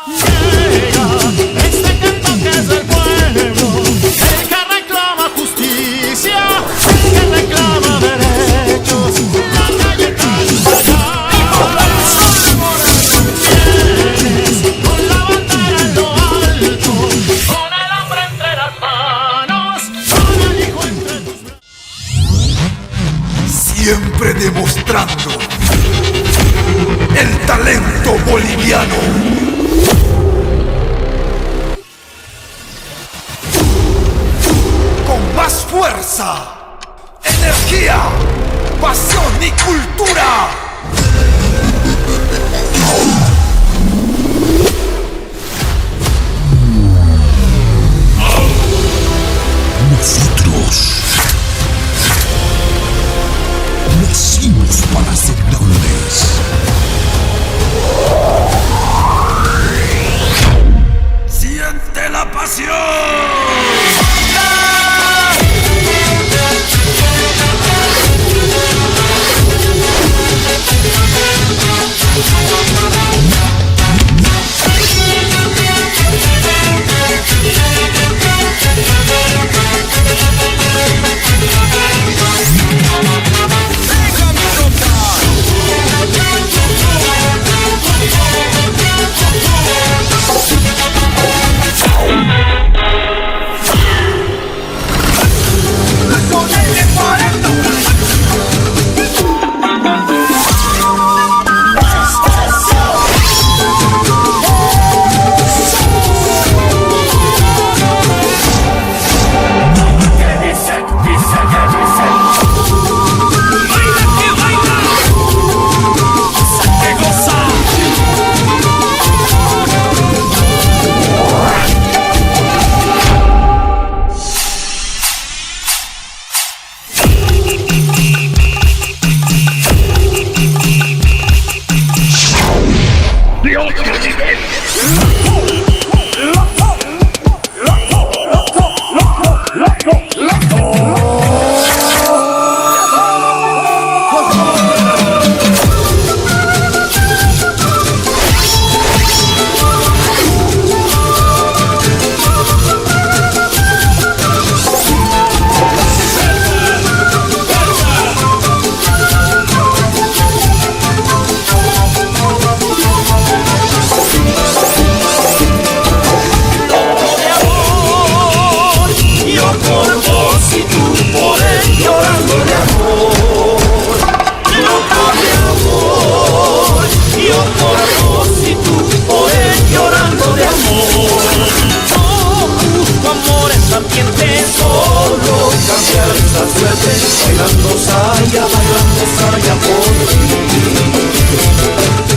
Llega este canto que es del pueblo, el que reclama justicia, el que reclama derechos. La calle canta ya, con la bandera en lo alto, con el hambre entre las manos, con el hijo entre tus brazos. Siempre demostrando el talento boliviano. Con más fuerza, energía, pasión y cultura. Nosotros nacimos para ser grandes. ¡Siente la pasión!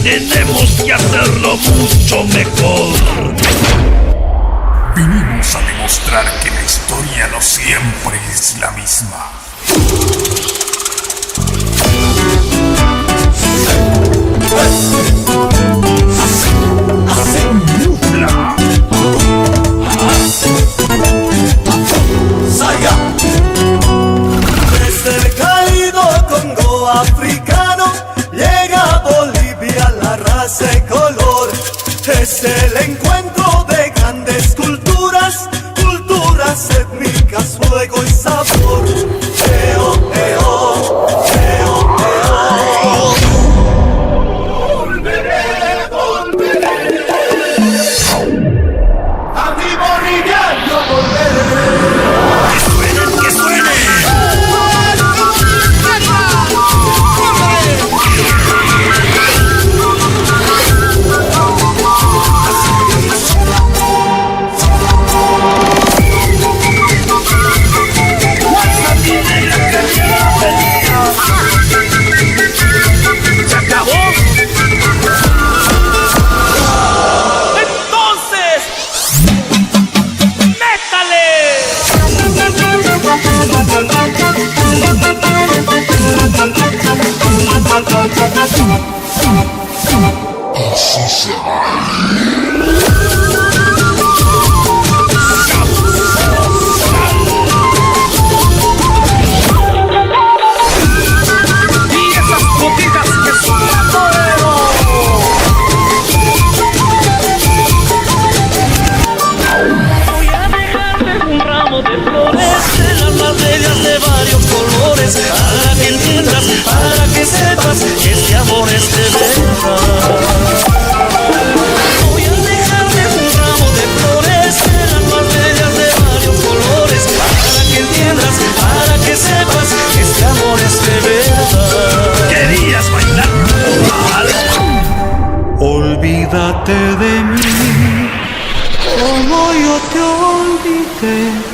Tenemos que hacerlo mucho mejor. Vinimos a demostrar que la historia no siempre es la misma. Desde el cálido Congo africano llega a Bolivia la raza de color. Es el encuentro de grandes culturas, culturas étnicas, fuego y sabor. Eo, eo, eo, eo. Volveré, volveré. A mi boliviano volveré. ¡Que suene! olvídate de mí, como yo te olvidé.